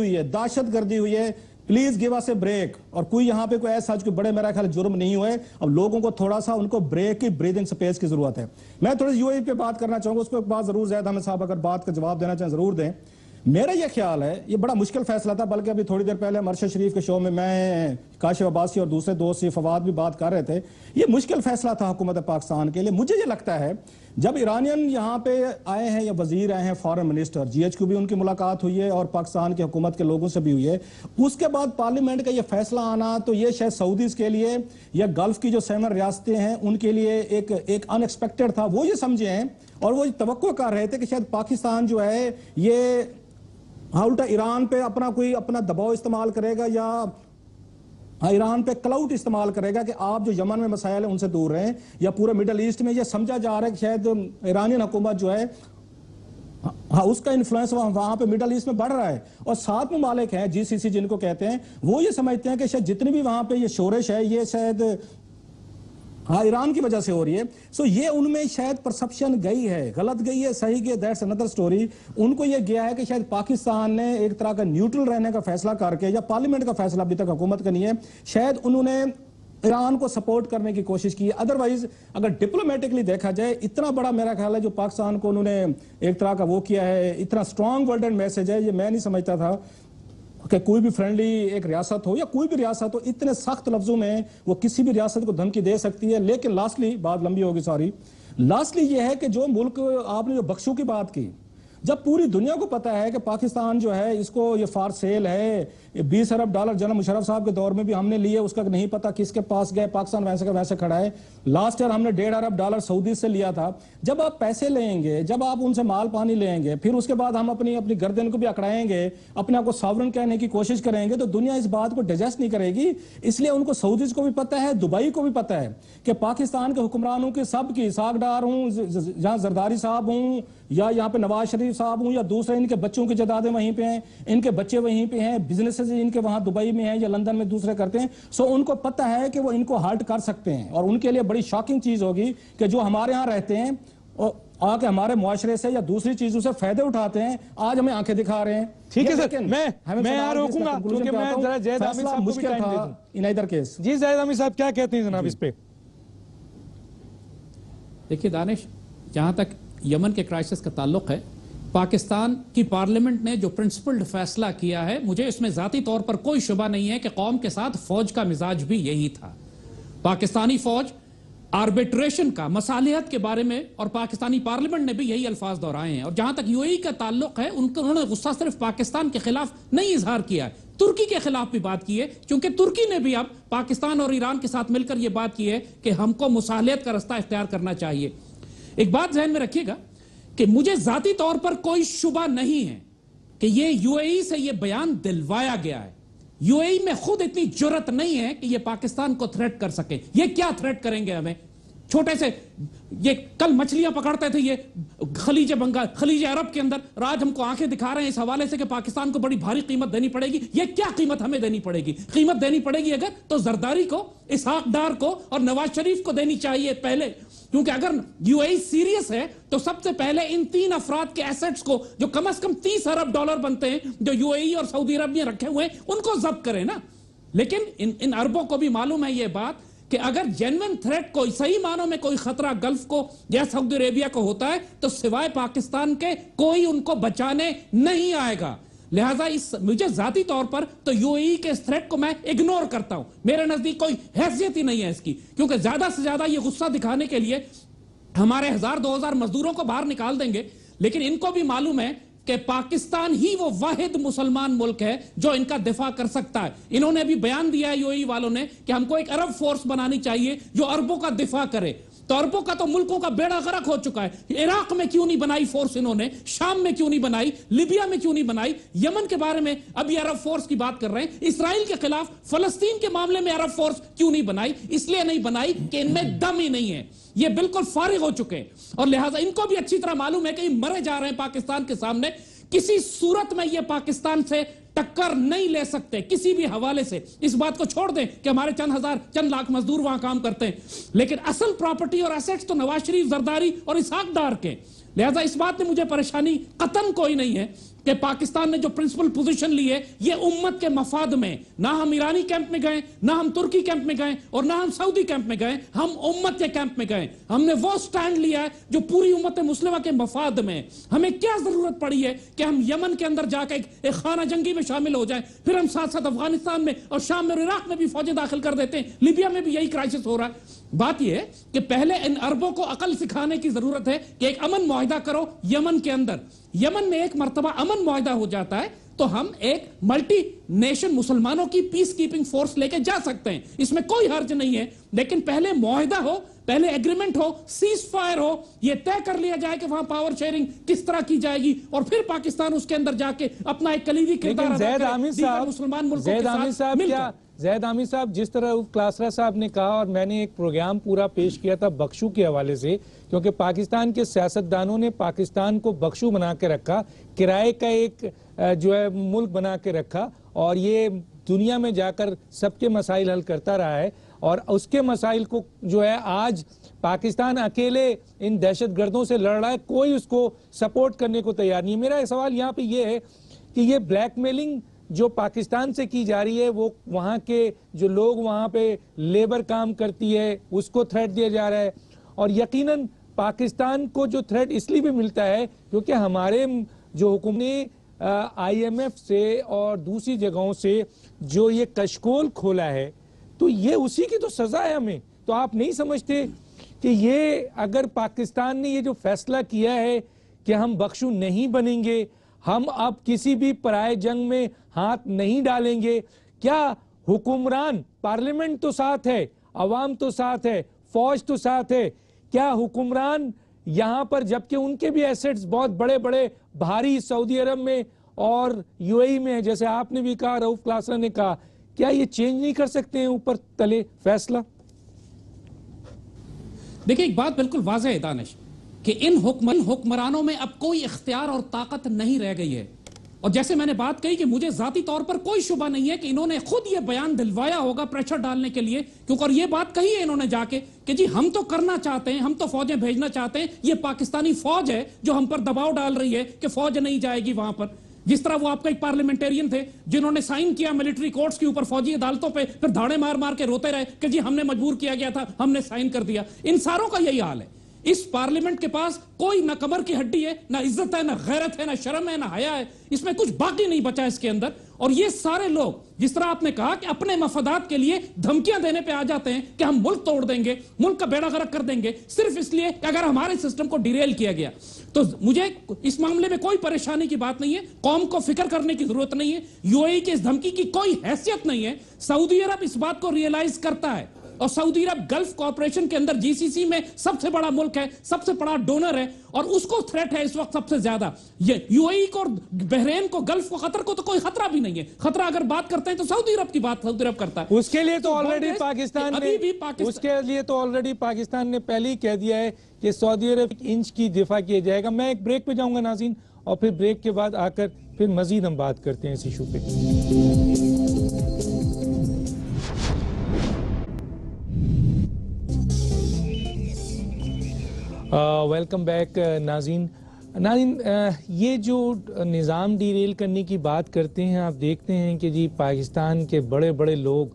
हुई है, please give us a break. और कोई यहाँ पे कोई ऐसा कोई बड़े मेरा ख्याल जुर्म नहीं हुए। अब लोगों को थोड़ा सा उनको ब्रेक की, ब्रीदिंग स्पेस की जरूरत है। मैं थोड़ी यूएई पे बात करना चाहूंगा, उसको एक बात जरूर ज़ैद हामिद साहब अगर बात का जवाब देना चाहें जरूर दें। मेरा ये ख्याल है ये बड़ा मुश्किल फैसला था, बल्कि अभी थोड़ी देर पहले मरशद शरीफ के शो में मैं, काशिफ अब्बासी और दूसरे दोस्त फवाद भी बात कर रहे थे। ये मुश्किल फैसला था हुकूमत पाकिस्तान के लिए। मुझे ये लगता है जब ईरानियन यहाँ पे आए हैं या वजीर आए हैं, फॉरेन मिनिस्टर, GHQ भी उनकी मुलाकात हुई है और पाकिस्तान की हुकूमत के लोगों से भी हुई है, उसके बाद पार्लियामेंट का ये फैसला आना, तो ये शायद सऊदीज के लिए या गल्फ की जो 7 रियासतें हैं उनके लिए एक अनएक्सपेक्टेड था। वो ये समझे हैं और वो तवक्को कर रहे थे कि शायद पाकिस्तान जो है ये उल्टा ईरान पे अपना दबाव इस्तेमाल करेगा या हाँ, ईरान पे क्लाउड इस्तेमाल करेगा कि आप जो यमन में मसाइल है उनसे दूर रहें, या पूरे मिडल ईस्ट में ये समझा जा रहा है कि शायद ईरानियन हुकूमत जो है, हाँ, उसका इन्फ्लुएंस वहां पे मिडल ईस्ट में बढ़ रहा है। और 7 ममालिक हैं जीसीसी जिनको कहते हैं, वो ये समझते हैं कि शायद जितनी भी वहां पे ये शोरिश है ये शायद हाँ ईरान की वजह से हो रही है। सो ये उनमें शायद परसेप्शन गई है, गलत गई है, सही गई, दैट्स अनदर स्टोरी। उनको ये गया है कि शायद पाकिस्तान ने एक तरह का न्यूट्रल रहने का फैसला करके, या पार्लियामेंट का फैसला अभी तक हुकूमत का नहीं है, शायद उन्होंने ईरान को सपोर्ट करने की कोशिश की है। अदरवाइज अगर डिप्लोमेटिकली देखा जाए, इतना बड़ा मेरा ख्याल है जो पाकिस्तान को उन्होंने एक तरह का वो किया है, इतना स्ट्रॉन्ग वर्ल्ड एंड मैसेज है, ये मैं नहीं समझता था कि कोई भी फ्रेंडली एक रियासत हो या कोई भी रियासत हो इतने सख्त लफ्जों में वो किसी भी रियासत को धमकी दे सकती है। लेकिन लास्टली, बात लंबी होगी सॉरी, लास्टली ये है कि जो मुल्क आपने जो बख्शू की बात की, जब पूरी दुनिया को पता है कि पाकिस्तान जो है इसको ये फॉर सेल है, $20 अरब जनरल मुशर्रफ साहब के दौर में भी हमने लिए, उसका नहीं पता किसके पास गए, पाकिस्तान वैसे का वैसे खड़ा है। लास्ट ईयर हमने $1.5 अरब सऊदी से लिया था। जब आप पैसे लेंगे, जब आप उनसे माल पानी लेंगे, फिर उसके बाद हम अपनी गर्दन को भी अकड़ाएंगे, अपने आप को सॉवरेन कहने की कोशिश करेंगे, तो दुनिया इस बात को डाइजेस्ट नहीं करेगी। इसलिए उनको सऊदीज को भी पता है, दुबई को भी पता है कि पाकिस्तान के हुक्मरानों के सब की सागडार हूँ, जहाँ जरदारी साहब हूँ या यहाँ पे नवाज शरीफ साहब हूँ या दूसरे इनके बच्चों की जदादें वहीं पे हैं, इनके बच्चे वहीं पे हैं, बिजनेसेस इनके वहां दुबई में हैं या लंदन में दूसरे करते हैं। सो उनको पता है कि वो इनको हर्ट कर सकते हैं। और उनके लिए बड़ी शॉकिंग चीज होगी कि जो हमारे यहाँ रहते हैं और आके हमारे मुआशरे से या दूसरी चीजों से फायदे उठाते हैं, आज हमें आंखें दिखा रहे हैं।
ठीक है सर, मैं यहाँ रोकूंगा क्योंकि मैं जरा जैद आमिर साहब को भी टाइम दे दूं
इन इधर केस।
जी जैद आमिर साहब क्या कहते हैं जनाब इस पे?
देखिए दानिश, जहां तक यमन के क्राइसिस का ताल्लुक है, पाकिस्तान की पार्लियामेंट ने जो प्रिंसिपल्ड फैसला किया है, मुझे इसमें जाती तौर पर कोई शुबा नहीं है कि कौम के साथ फौज का मिजाज भी यही था। पाकिस्तानी फौज आर्बिट्रेशन का, मसालिहत के बारे में, और पाकिस्तानी पार्लियामेंट ने भी यही अल्फाज दोहराए हैं। और जहां तक यूएई का ताल्लुक है, उन्होंने गुस्सा सिर्फ पाकिस्तान के खिलाफ नहीं इजहार किया है, तुर्की के खिलाफ भी बात की है, क्योंकि तुर्की ने भी अब पाकिस्तान और ईरान के साथ मिलकर यह बात की है कि हमको मुसालिहत का रास्ता इख्तियार करना चाहिए। एक बात ध्यान में रखिएगा कि मुझे जाती तौर पर कोई शुबा नहीं है कि ये यूएई से ये बयान दिलवाया गया है। यूएई में खुद इतनी जुर्रत नहीं है कि ये पाकिस्तान को थ्रेट कर सके। ये क्या थ्रेट करेंगे हमें? छोटे से ये कल मछलियां पकड़ते थे ये खलीज बंगाल, खलीज अरब के अंदर, आज हमको आंखें दिखा रहे हैं इस हवाले से कि पाकिस्तान को बड़ी भारी कीमत देनी पड़ेगी। ये क्या कीमत हमें देनी पड़ेगी? कीमत देनी पड़ेगी अगर तो जरदारी को, इसहाक डार को और नवाज शरीफ को देनी चाहिए पहले, क्योंकि अगर यूएई सीरियस है तो सबसे पहले इन 3 अफराद के एसेट्स को, जो कम से कम $30 अरब बनते हैं, जो यूएई और सऊदी अरब में रखे हुए हैं, उनको जब्त करे ना। लेकिन इन अरबों को भी मालूम है ये बात कि अगर जेन्युइन थ्रेट कोई सही मानों में कोई खतरा गल्फ को या सऊदी अरेबिया को होता है तो सिवाय पाकिस्तान के कोई उनको बचाने नहीं आएगा। लिहाजा मुझे जाती तौर पर तो यूएई के इस थ्रेट को मैं इग्नोर करता हूं। मेरे नजदीक कोई हैसियत ही नहीं है इसकी, क्योंकि ज्यादा से ज्यादा ये गुस्सा दिखाने के लिए हमारे 1000-2000 मजदूरों को बाहर निकाल देंगे, लेकिन इनको भी मालूम है कि पाकिस्तान ही वो वाहिद मुसलमान मुल्क है जो इनका दिफा कर सकता है। इन्होंने भी बयान दिया है यूएई वालों ने कि हमको एक अरब फोर्स बनानी चाहिए जो अरबों का दिफा करे। तो अरबों का तो मुल्कों का बेड़ा गर्क हो चुका है। इराक में क्यों नहीं बनाई फोर्स इन्होंने? शाम में क्यों नहीं बनाई? लिबिया में क्यों नहीं बनाई? यमन के बारे में अभी अरब फोर्स की बात कर रहे हैं। इसराइल के खिलाफ फलस्तीन के मामले में अरब फोर्स क्यों नहीं बनाई? इसलिए नहीं बनाई कि इनमें दम ही नहीं है, ये बिल्कुल फारिग हो चुके हैं। और लिहाजा इनको भी अच्छी तरह मालूम है कि मरे जा रहे हैं पाकिस्तान के सामने। किसी सूरत में ये पाकिस्तान से टक्कर नहीं ले सकते किसी भी हवाले से। इस बात को छोड़ दें कि हमारे चंद लाख मजदूर वहां काम करते हैं, लेकिन असल प्रॉपर्टी और एसेट्स तो नवाज शरीफ, जरदारी और इसहाक डार के। लिहाजा इस बात में मुझे परेशानी कतन कोई नहीं है कि पाकिस्तान ने जो प्रिंसिपल पोजीशन ली है ये उम्मत के मफाद में। ना हम ईरानी कैंप में गए, ना हम तुर्की कैंप में गए और ना हम सऊदी कैंप में गए, हम उम्मत के कैंप में गए। हमने वो स्टैंड लिया है जो पूरी उम्मत मुस्लिमा के मफाद में। हमें क्या जरूरत पड़ी है कि हम यमन के अंदर जाकर एक खाना जंगी में शामिल हो जाए, फिर हम साथ साथ अफगानिस्तान में और शाम में और इराक में भी फौजें दाखिल कर देते हैं। लिबिया में भी यही क्राइसिस हो रहा है। बात यह है कि पहले इन अरबों को अकल सिखाने की जरूरत है कि एक अमन मुआहिदा करो यमन के अंदर। यमन में एक मर्तबा अमन मुआहिदा हो जाता है तो हम एक मल्टी नेशन मुसलमानों की पीस कीपिंग फोर्स लेके जा सकते हैं, इसमें कोई हर्ज नहीं है। लेकिन पहले मुआहिदा हो, पहले एग्रीमेंट हो, सीज फायर हो, यह तय कर लिया जाए कि वहां पावर शेयरिंग किस तरह की जाएगी, और फिर पाकिस्तान उसके अंदर जाके अपना एक कलीदी किरदार अदा करे दीगर मुसलमान मुल्कों के साथ मिलकर।
ज़ैद आमिर साहब, जिस तरह क्लासरा साहब ने कहा, और मैंने एक प्रोग्राम पूरा पेश किया था बख्शू के हवाले से, क्योंकि पाकिस्तान के सियासतदानों ने पाकिस्तान को बख्शू बना के रखा, किराए का एक जो है मुल्क बना के रखा, और ये दुनिया में जाकर सबके मसाइल हल करता रहा है, और उसके मसाइल को जो है आज पाकिस्तान अकेले इन दहशतगर्दों से लड़ रहा है, कोई उसको सपोर्ट करने को तैयार नहीं है। मेरा सवाल यहाँ पे ये है कि ये ब्लैकमेलिंग जो पाकिस्तान से की जा रही है, वो वहाँ के जो लोग वहाँ पे लेबर काम करती है उसको थ्रेट दिया जा रहा है, और यकीनन पाकिस्तान को जो थ्रेट इसलिए भी मिलता है क्योंकि हमारे जो हुकूमत ने IMF से और दूसरी जगहों से जो ये कशकोल खोला है, तो ये उसी की तो सजा है हमें। तो आप नहीं समझते कि ये अगर पाकिस्तान ने ये जो फैसला किया है कि हम बख्शू नहीं बनेंगे, हम अब किसी भी पराये जंग में हाथ नहीं डालेंगे, क्या हुक्मरान, पार्लियामेंट तो साथ है, अवाम तो साथ है, फौज तो साथ है, क्या हुक्मरान यहाँ पर, जबकि उनके भी एसेट्स बहुत बड़े बड़े भारी सऊदी अरब में और UAE में है, जैसे आपने भी कहा, रऊफ क्लासरा ने कहा, क्या ये चेंज नहीं कर सकते हैं ऊपर तले फैसला?
देखिए, एक बात बिल्कुल वाज़ेह है दानिश कि इन हुक्मरानों में अब कोई इख्तियार और ताकत नहीं रह गई है। और जैसे मैंने बात कही कि मुझे जाती तौर पर कोई शुबा नहीं है कि इन्होंने खुद ये बयान दिलवाया होगा प्रेशर डालने के लिए, क्योंकि और ये बात कही है इन्होंने जाके कि जी हम तो करना चाहते हैं, हम तो फौजें भेजना चाहते हैं, ये पाकिस्तानी फौज है जो हम पर दबाव डाल रही है कि फौज नहीं जाएगी वहां पर। जिस तरह वो आपका एक पार्लियामेंटेरियन थे जिन्होंने साइन किया मिलिट्री कोर्ट्स के ऊपर फौजी अदालतों पे, फिर धाड़े मार मार के रोते रहे कि जी हमने मजबूर किया गया था, हमने साइन कर दिया। इन सारों का यही हाल है। इस पार्लियामेंट के पास कोई ना कमर की हड्डी है, ना इज्जत है, ना गैरत है, ना शर्म है, ना हया है, इसमें कुछ बाकी नहीं बचा इसके अंदर। और ये सारे लोग, जिस तरह आपने कहा कि अपने मफादात के लिए धमकियां देने पे आ जाते हैं कि हम मुल्क तोड़ देंगे, मुल्क का बेड़ा गर्क कर देंगे, सिर्फ इसलिए कि अगर हमारे सिस्टम को डिरेल किया गया। तो मुझे इस मामले में कोई परेशानी की बात नहीं है, कौम को फिक्र करने की जरूरत नहीं है, UAE की इस धमकी की कोई हैसियत नहीं है। सऊदी अरब इस बात को रियलाइज करता है, और सऊदी अरब गल्फ कॉर्पोरेशन के अंदर GCC में सबसे बड़ा मुल्क है, सबसे बड़ा डोनर है, और उसको थ्रेट है इस वक्त सबसे ज्यादा। ये UAE को और बहरीन को, गल्फ को, कतर को तो कोई खतरा भी नहीं है। खतरा अगर बात करते हैं तो सऊदी अरब की बात सऊदी अरब करता है।
उसके लिए तो ऑलरेडी पाकिस्तान ने, उसके लिए तो ऑलरेडी पाकिस्तान ने पहले ही कह दिया है कि सऊदी अरब इंच की दिफा किया जाएगा। मैं एक ब्रेक पे जाऊंगा नाज़रीन, और फिर ब्रेक के बाद आकर फिर मजीद हम बात करते हैं इस इशू पे। वेलकम बैक नाज़रीन। ये जो निज़ाम डीरेल करने की बात करते हैं, आप देखते हैं कि जी पाकिस्तान के बड़े बड़े लोग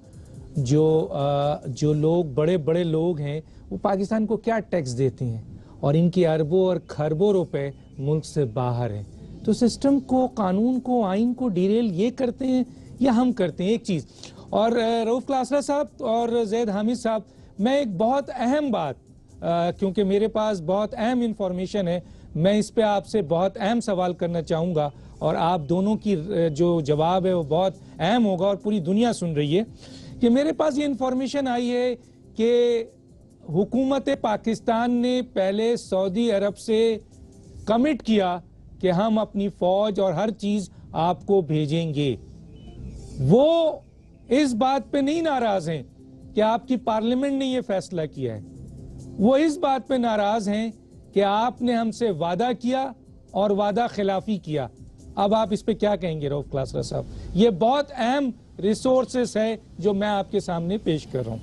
जो लोग बड़े बड़े लोग हैं, वो पाकिस्तान को क्या टैक्स देते हैं, और इनकी अरबों और खरबों रुपए मुल्क से बाहर हैं। तो सिस्टम को, कानून को, आइन को डीरेल ये करते हैं या हम करते हैं? एक चीज़ और रऊफ क्लासरा साहब और ज़ैद हामिद साहब, मैं एक बहुत अहम बात, क्योंकि मेरे पास बहुत अहम इंफॉर्मेशन है, मैं इस पे आपसे बहुत अहम सवाल करना चाहूँगा, और आप दोनों की जो जवाब है वो बहुत अहम होगा और पूरी दुनिया सुन रही है। कि मेरे पास ये इंफॉर्मेशन आई है कि हुकूमत पाकिस्तान ने पहले सऊदी अरब से कमिट किया कि हम अपनी फ़ौज और हर चीज़ आपको भेजेंगे। वो इस बात पे नहीं नाराज़ हैं कि आपकी पार्लियामेंट ने ये फैसला किया है, वो इस बात पे नाराज हैं कि आपने हमसे वादा किया और वादा खिलाफी किया। अब आप इस पे क्या कहेंगे रऊफ क्लासरा साहब? ये बहुत अहम रिसोर्सेस है जो मैं आपके सामने पेश कर रहा हूँ।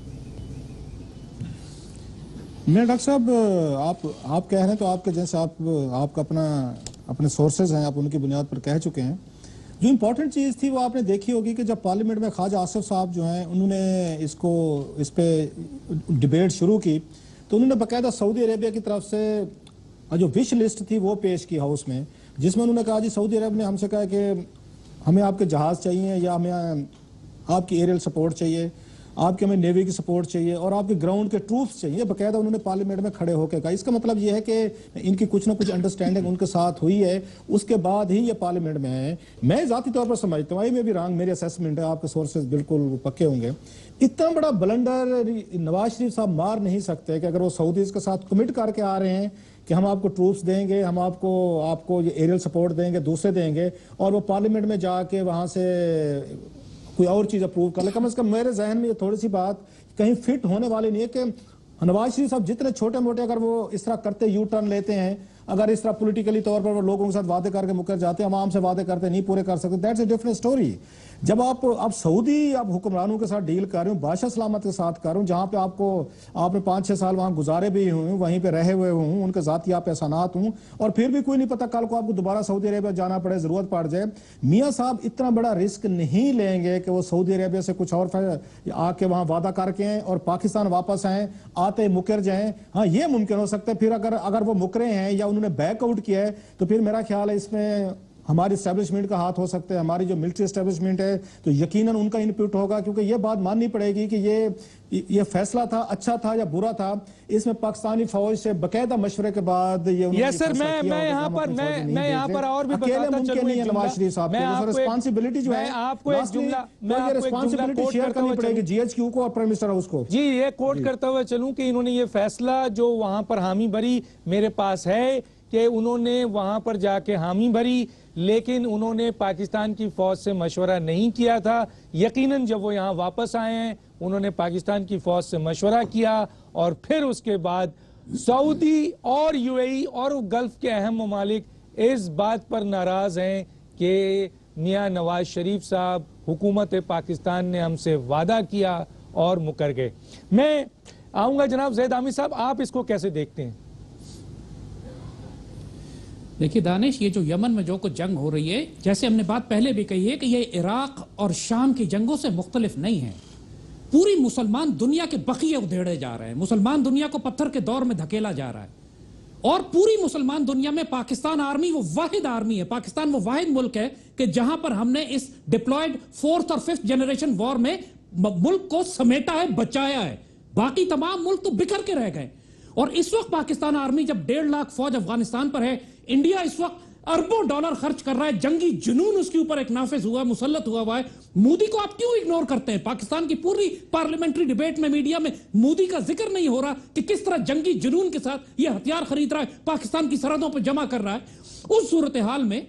मेरे डॉक्टर साहब, आप कह रहे हैं तो आपके जैसे आपका अपने सोर्सेज हैं, आप उनकी बुनियाद पर कह चुके हैं। जो इम्पोर्टेंट चीज़ थी वो आपने देखी होगी कि जब पार्लियामेंट में ख्वाजा आसिफ साहब जो हैं, उन्होंने इस पे डिबेट शुरू की, तो उन्होंने बाकायदा सऊदी अरेबिया की तरफ से जो विश लिस्ट थी वो पेश की हाउस में, जिसमें उन्होंने कहा जी सऊदी अरब ने हमसे कहा कि हमें आपके जहाज़ चाहिए या हमें आपकी एरियल सपोर्ट चाहिए। आपके हमें नेवी की सपोर्ट चाहिए और आपके ग्राउंड के ट्रूप्स चाहिए। बाकायदा उन्होंने पार्लियामेंट में खड़े होकर कहा। इसका मतलब ये है कि इनकी कुछ ना कुछ अंडरस्टैंडिंग उनके साथ हुई है, उसके बाद ही ये पार्लियामेंट में है। मैं जाती तौर पर समझता हूँ, में भी रंग मेरी असेसमेंट है, आपके सोर्सेज बिल्कुल पक्के होंगे। इतना बड़ा ब्लंडर नवाज शरीफ साहब मार नहीं सकते कि अगर वो सऊदीज के साथ कमिट करके आ रहे हैं कि हम आपको ट्रूप्स देंगे, हम आपको ये एरियल सपोर्ट देंगे, दूसरे देंगे, और वो पार्लियामेंट में जाके वहां से कोई और चीज अप्रूव कर ले। कम से कम मेरे जहन में ये थोड़ी सी बात कहीं फिट होने वाली नहीं है कि नवाज शरीफ साहब जितने छोटे मोटे अगर वो इस तरह करते, यू टर्न लेते हैं, अगर इस तरह पॉलिटिकली तौर पर वो लोगों के साथ वादे करके मुकर जाते हैं, आवाम से वादे करते नहीं पूरे कर सकते, दैट्स अ डिफरेंट स्टोरी। जब आप सऊदी आप हुक्मरानों के साथ डील कर रहे हो, बादशाह सलामत के साथ कर रहे हो, जहां पे आपने 5-6 साल वहां गुजारे भी हुए, वहीं पे रहे हुए हूँ, उनके जाती आप एहसानात हूँ, और फिर भी कोई नहीं पता कल को आपको दोबारा सऊदी अरेबिया जाना पड़े, जरूरत पड़ जाए। मियाँ साहब इतना बड़ा रिस्क नहीं लेंगे कि वो सऊदी अरेबिया से कुछ और आके वहां वादा करके आए और पाकिस्तान वापस आए, आते मुकर जाएं। हाँ, ये मुमकिन हो सकता है। फिर अगर वो मुकरे हैं या उन्होंने बैकआउट किया है, तो फिर मेरा ख्याल है इसमें हमारी एस्टेब्लिशमेंट का हाथ हो सकता है, हमारी जो मिलिट्री एस्टेब्लिशमेंट है, तो यकीनन उनका इनपुट होगा, क्योंकि ये बात माननी पड़ेगी कि ये फैसला था, अच्छा था या बुरा था, इसमें पाकिस्तानी फौज से बकायदा मशवरे के बाद ये
यस सर, मैं यहाँ पर और भी बताता चलूं,
नवाज शरीफ साहब की रिस्पांसिबिलिटी जो है,
आपको एक जुमला
रिस्पांसिबिलिटी शेयर करनी पड़ेगी जीएचक्यू को और प्राइम मिनिस्टर हाउस को।
जी, ये कोट करते हुए चलूं कि इन्होंने ये फैसला जो वहां पर हामी भरी, मेरे पास है कि उन्होंने वहां पर जाके हामी भरी, लेकिन उन्होंने पाकिस्तान की फौज से मशवरा नहीं किया था। यकीनन जब वो यहाँ वापस आए हैं, उन्होंने पाकिस्तान की फौज से मशवरा किया, और फिर उसके बाद सऊदी और यूएई और गल्फ के अहम ममालिक इस बात पर नाराज हैं कि मियाँ नवाज शरीफ साहब, हुकूमत पाकिस्तान ने हमसे वादा किया और मुकर गए। मैं आऊंगा जनाब जैद आमिर साहब, आप इसको कैसे देखते हैं?
देखिए दानिश, ये जो यमन में जो कुछ जंग हो रही है, जैसे हमने बात पहले भी कही है कि ये इराक और शाम की जंगों से मुख्तलिफ नहीं है। पूरी मुसलमान दुनिया के बकिए उधेड़े जा रहे हैं, मुसलमान दुनिया को पत्थर के दौर में धकेला जा रहा है, और पूरी मुसलमान दुनिया में पाकिस्तान आर्मी वो वाहिद आर्मी है, पाकिस्तान वो वाहिद मुल्क है कि जहां पर हमने इस डिप्लॉयड 4th और 5th जनरेशन वॉर में मुल्क को समेटा है, बचाया है। बाकी तमाम मुल्क तो बिखर के रह गए। और इस वक्त पाकिस्तान आर्मी जब 1.5 लाख फौज अफगानिस्तान पर है, इंडिया इस वक्त अरबों डॉलर खर्च कर रहा है, जंगी जुनून उसके ऊपर एक नाफिज हुआ, मुसल्लत हुआ है। मोदी को आप क्यों इग्नोर करते हैं? पाकिस्तान की पूरी पार्लियामेंट्री डिबेट में, मीडिया में मोदी का जिक्र नहीं हो रहा कि किस तरह जंगी जुनून के साथ ये हथियार खरीद रहा है, पाकिस्तान की सरहदों पर जमा कर रहा है। उस सूरत हाल में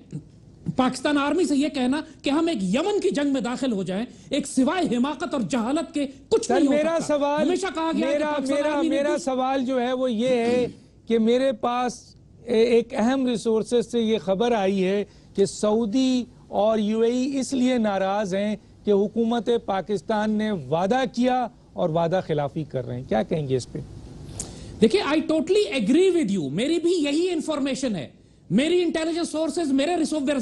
पाकिस्तान आर्मी से यह कहना कि हम एक यमन की जंग में दाखिल हो जाएं, एक सिवाय हिमाकत और जहालत के कुछ नहीं हो सकता।
मेरा सवाल,
हमेशा कहा गया
मेरा सवाल जो है वो ये है कि मेरे पास एक अहम रिसोर्सेज से ये खबर आई है कि सऊदी और यूएई इसलिए नाराज हैं कि हुकूमत पाकिस्तान ने वादा किया और वादा खिलाफी कर रहे हैं। क्या कहेंगे इस पे?
देखिए, I totally agree with you. मेरी भी यही इंफॉर्मेशन है, मेरी इंटेलिजेंस सोर्सेज, मेरे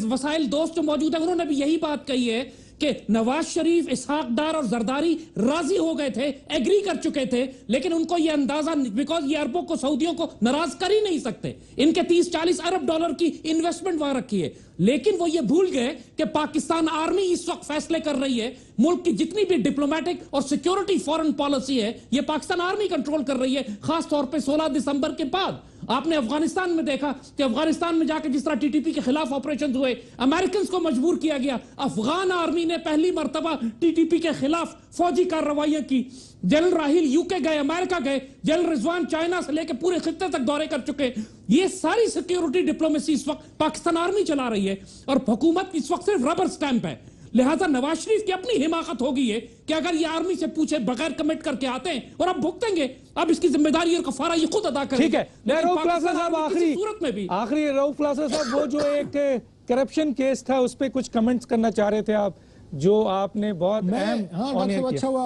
वसाइल दोस्त जो मौजूद है, उन्होंने भी यही बात कही है कि नवाज शरीफ, इसहाक डार और जरदारी राजी हो गए थे, एग्री कर चुके थे, लेकिन उनको यह अंदाजा, बिकॉज ये अरबों को, सऊदियों को नाराज कर ही नहीं सकते, इनके 30-40 अरब डॉलर की इन्वेस्टमेंट वहां रखी है। लेकिन वो ये भूल गए कि पाकिस्तान आर्मी इस वक्त फैसले कर रही है, मुल्क की जितनी भी डिप्लोमेटिक और सिक्योरिटी फॉरेन पॉलिसी है, ये पाकिस्तान आर्मी कंट्रोल कर रही है, खास तौर पे 16 दिसंबर के बाद। आपने अफगानिस्तान में देखा कि अफगानिस्तान में जाकर जिस तरह टीटीपी के खिलाफ ऑपरेशन हुए, अमेरिकन को मजबूर किया गया, अफगान आर्मी ने पहली मर्तबा टीटीपी के खिलाफ फौजी कार्रवाइयां की। जनरल राहिल यूके गए, अमेरिका गए, जनरल रिजवान चाइना से लेकर पूरे खित्ते तक दौरे कर चुके। ये सारी सिक्योरिटी डिप्लोमेसी इस वक्त पाकिस्तान आर्मी चला रही है, और हुकूमत इस वक्त सिर्फ रबर स्टैंप है। लिहाजा नवाज शरीफ की अपनी हिमाकत होगी है कि अगर ये आर्मी से पूछे बगैर कमिट करके आते हैं, और अब भुगतेंगे, अब इसकी जिम्मेदारी और कफारा ये खुद अदा करेंगे।
ठीक है, रऊफ लासर साहब, आखिरी रऊफ लासर साहब, वो जो एक करप्शन केस था उस पर कुछ कमेंट्स करना चाह रहे थे आप, जो आपने बहुत अहम।
अच्छा हुआ,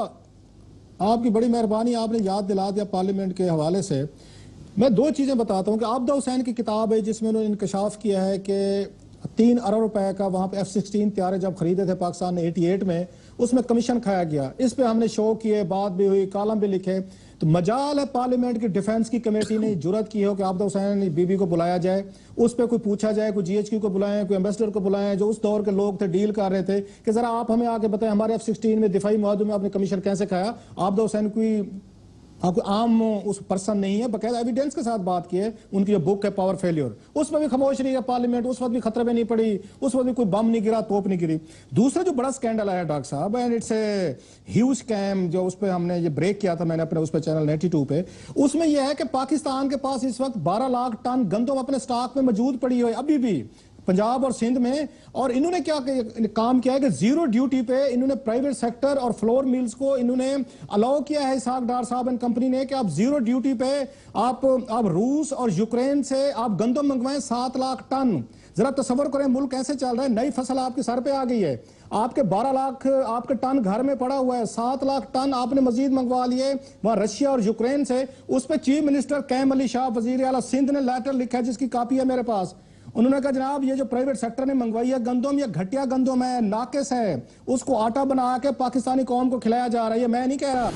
आपकी बड़ी मेहरबानी, आपने याद दिला दिया पार्लियामेंट के हवाले से। मैं 2 चीजें बताता हूं कि आबदा हुसैन की किताब है जिसमें उन्होंने इंकशाफ किया है कि 3 अरब रुपए का वहां पे F-16 तैयारे जब खरीदे थे पाकिस्तान ने 88 में, उसमें कमीशन खाया गया। इस पे हमने शो किए, बात भी हुई, कॉलम भी लिखे। तो मजाल है पार्लियामेंट की डिफेंस की कमेटी ने जुर्रत की हो कि आबदा हुसैन बीबी को बुलाया जाए, उस पर कोई पूछा जाए, कोई GHQ को बुलाएं, कोई एम्बेसडर को बुलाएं जो उस दौर के लोग थे, डील कर रहे थे कि जरा आप हमें आके बताएं हमारे F-16 में दिफाई मुआवजे में आपने कमीशन कैसे खाया। आबदा हुसैन कोई आपको आम उस पर्सन नहीं है, बकायदा एविडेंस के साथ बात की है। उनकी जो बुक है पावर फेलियर, उसमें भी खामोश रही है पार्लियामेंट, उस वक्त भी खतरे में नहीं पड़ी, उस वक्त भी कोई बम नहीं गिरा, तोप नहीं गिरी। दूसरा जो बड़ा स्कैंडल आया डॉक्टर साहब, and it's a huge scam, जो उस पर हमने ये ब्रेक किया था मैंने अपने उस पर चैनल 92 पे, उसमें यह है कि पाकिस्तान के पास इस वक्त 12 लाख टन गंदम अपने स्टॉक में मौजूद पड़ी हुई अभी भी पंजाब और सिंध में। और इन्होंने क्या काम किया है कि जीरो ड्यूटी पे इन्होंने प्राइवेट सेक्टर और फ्लोर मिल्स को इन्होंने अलाउ किया है, इसहाक डार साहब एंड कंपनी ने, कि आप जीरो ड्यूटी पे आप रूस और यूक्रेन से आप गंदम मंगवाएं 7 लाख टन। जरा तसव्वुर करें मुल्क कैसे चल रहा है, नई फसल आपके सर पे आ गई है, आपके 12 लाख आपके टन घर में पड़ा हुआ है, 7 लाख टन आपने मजीद मंगवा लिए वहां रशिया और यूक्रेन से। उस पर चीफ मिनिस्टर कैम अली शाह वजीर आला सिंध ने लेटर लिखा है जिसकी कॉपी है मेरे पास। उन्होंने कहा जनाब ये जो प्राइवेट सेक्टर ने मंगवाई है गंदम, ये घटिया गंदम है, नाकिस है, उसको आटा बना के पाकिस्तानी कौम को खिलाया जा रहा है। ये मैं नहीं कह रहा।